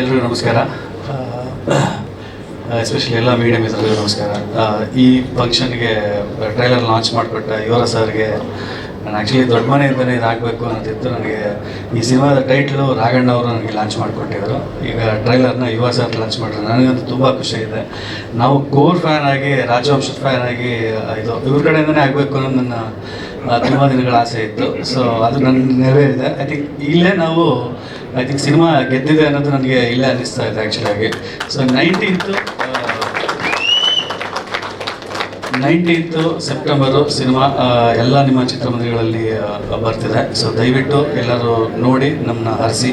ಎಲ್ರಿಗೂ ನಮಸ್ಕಾರ. ಎಸ್ಪೆಷಲಿ ಎಲ್ಲ ಮೀಡಿಯಮ್ ಇದ್ರಿಗೂ ನಮಸ್ಕಾರ. ಈ ಫಂಕ್ಷನ್ಗೆ ಟ್ರೈಲರ್ ಲಾಂಚ್ ಮಾಡಿಕೊಟ್ಟ ಯುವರ ಸರ್ಗೆ ನಾನು ಆ್ಯಕ್ಚುಲಿ ದೊಡ್ಡ ಮನೆಯಿಂದಲೇ ಇದಾಗಬೇಕು ಅನ್ನೋದಿತ್ತು. ನನಗೆ ಈ ಸಿನಿಮಾದ ಟೈಟ್ಲು ರಾಘಣ್ಣ ಅವರು ನನಗೆ ಲಾಂಚ್ ಮಾಡಿಕೊಟ್ಟಿದ್ರು. ಈಗ ಟ್ರೈಲರ್ನ ಯುವ ಸರ್ ಲಾಂಚ್ ಮಾಡಿದ್ರು. ನನಗಂತೂ ತುಂಬ ಖುಷಿ ಇದೆ. ನಾವು ಕೋರ್ ಫ್ಯಾನ್ ಆಗಿ, ರಾಜವಂಶದ ಫ್ಯಾನ್ ಆಗಿ ಇದು ಇವ್ರ ಕಡೆಯಿಂದನೇ ಆಗಬೇಕು ಅನ್ನೋದು ನನ್ನ ತುಂಬ ದಿನಗಳ ಆಸೆ ಇತ್ತು. ಸೊ ಅದು ನನ್ನ ನೆರವೇರಿದೆ. ಐ ಥಿಂಕ್ ಇಲ್ಲೇ ನಾವು ಸಿನಿಮಾ ಗೆದ್ದಿದೆ ಅನ್ನೋದು ನನಗೆ ಇಲ್ಲೇ ಅನ್ನಿಸ್ತಾ ಇದೆ ಆ್ಯಕ್ಚುಲಾಗಿ. ಸೊ 19th ಸೆಪ್ಟೆಂಬರು ಸಿನಿಮಾ ಎಲ್ಲ ನಿಮ್ಮ ಚಿತ್ರಮಂದಿರಗಳಲ್ಲಿ ಬರ್ತಿದೆ. ಸೊ ದಯವಿಟ್ಟು ಎಲ್ಲರೂ ನೋಡಿ, ನಮ್ಮನ್ನ ಹರಿಸಿ.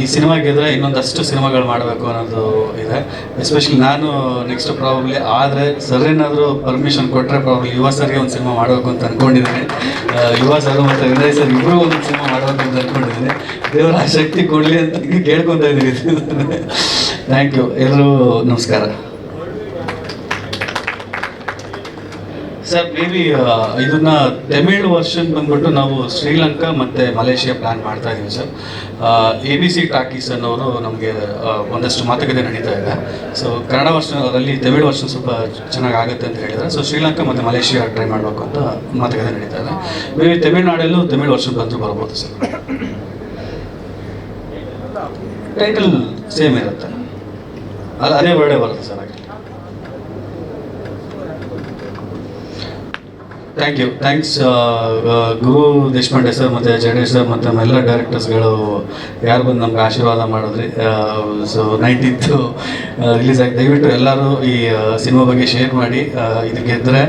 ಈ ಸಿನಿಮಾ ಗೆದ್ರೆ ಇನ್ನೊಂದಷ್ಟು ಸಿನಿಮಾಗಳು ಮಾಡಬೇಕು ಅನ್ನೋದು ಇದೆ. ಎಸ್ಪೆಷಲಿ ನಾನು ನೆಕ್ಸ್ಟ್ ಪ್ರಾಬಬ್ಲಿ ಆದರೆ ಸರ್ ಏನಾದರೂ ಪರ್ಮಿಷನ್ ಕೊಟ್ಟರೆ ಪ್ರಾಬಬ್ಲಿ ಯುವ ಸರ್ಗೆ ಒಂದು ಸಿನಿಮಾ ಮಾಡಬೇಕು ಅಂತ ಅಂದ್ಕೊಂಡಿದ್ದೀನಿ. ಯುವ ಸರ್ ಮತ್ತು ವಿನಯ್ ಸರ್ ಇಬ್ಬರು ಒಂದು ಸಿನಿಮಾ ಮಾಡಬೇಕು ಅಂತ ಅಂದ್ಕೊಂಡಿದ್ದೀನಿ. ದೇವರ ಆ ಶಕ್ತಿ ಕೊಡಲಿ ಅಂತ ಕೇಳ್ಕೊತಾ ಇದ್ದೀವಿ. Thank you. ಎಲ್ಲರೂ ನಮಸ್ಕಾರ. ಸರ್, ಮೇ ಬಿ ಇದನ್ನ ತಮಿಳ್ ವರ್ಷನ್ ಬಂದ್ಬಿಟ್ಟು ನಾವು ಶ್ರೀಲಂಕಾ ಮತ್ತು ಮಲೇಷಿಯಾ ಪ್ಲ್ಯಾನ್ ಮಾಡ್ತಾ ಇದ್ದೀವಿ ಸರ್. ABC ಟಾಕೀಸ್ ಅನ್ನೋರು ನಮಗೆ ಒಂದಷ್ಟು ಮಾತುಕತೆ ನಡೀತಾ ಇದೆ. ಸೊ ಕನ್ನಡ ವರ್ಷನಲ್ಲಿ ತಮಿಳ್ ವರ್ಷನ್ ಸ್ವಲ್ಪ ಚೆನ್ನಾಗಿ ಆಗುತ್ತೆ ಅಂತ ಹೇಳಿದರೆ, ಸೊ ಶ್ರೀಲಂಕಾ ಮತ್ತು ಮಲೇಷಿಯಾ ಟ್ರೈ ಮಾಡಬೇಕು ಅಂತ ಮಾತುಕತೆ ನಡೀತಾ ಇದೆ. ಮೇ ಬಿ ತಮಿಳ್ನಾಡಲ್ಲೂ ತಮಿಳ್ ವರ್ಷನ್ ಬಂದರೂ ಬರ್ಬೋದು ಸರ್. ಟೈಟಲ್ ಸೇಮ್ ಇರುತ್ತೆ, ಅದೇ ವರ್ಡೇ ಬರುತ್ತೆ ಸರ್. ಥ್ಯಾಂಕ್ಸ್ ಗುರು ದೇಶಪಾಂಡೆ ಸರ್ ಮತ್ತು ಜಡೇಶ್ ಸರ್ ಮತ್ತು ನಮ್ಮೆಲ್ಲ ಡೈರೆಕ್ಟರ್ಸ್ಗಳು ಯಾರು ಬಂದು ನಮ್ಗೆ ಆಶೀರ್ವಾದ ಮಾಡಿದ್ರಿ. ಸೊ 19th ರಿಲೀಸ್ ಆಗಿ ದಯವಿಟ್ಟು ಎಲ್ಲರೂ ಈ ಸಿನಿಮಾ ಬಗ್ಗೆ ಶೇರ್ ಮಾಡಿ. ಇದು ಗೆದ್ದರೆ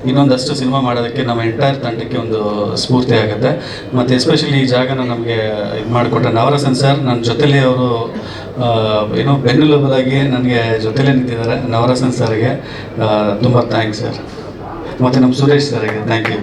ಇನ್ನೊಂದಷ್ಟು ಸಿನಿಮಾ ಮಾಡೋದಕ್ಕೆ ನಮ್ಮ ಎಂಟೈರ್ ತಂಡಕ್ಕೆ ಒಂದು ಸ್ಫೂರ್ತಿ ಆಗುತ್ತೆ. ಮತ್ತು ಎಸ್ಪೆಷಲಿ ಈ ಜಾಗನ ನಮಗೆ ಇದು ಮಾಡಿಕೊಟ್ರೆ ನವರಸನ್ ಸರ್, ನನ್ನ ಜೊತೆಲೇ ಅವರು ಏನೋ ಬೆನ್ನೆಲುಬಾಗಿ ನನಗೆ ಜೊತೆಲೇ ನಿಂತಿದ್ದಾರೆ. ನವರಸನ್ ಸರ್ಗೆ ತುಂಬ ಥ್ಯಾಂಕ್ಸ್ ಸರ್. ಮತ್ತು ನಮ್ಮ ಸುರೇಶ್ ಸರ್ಗೆ ಥ್ಯಾಂಕ್ ಯು.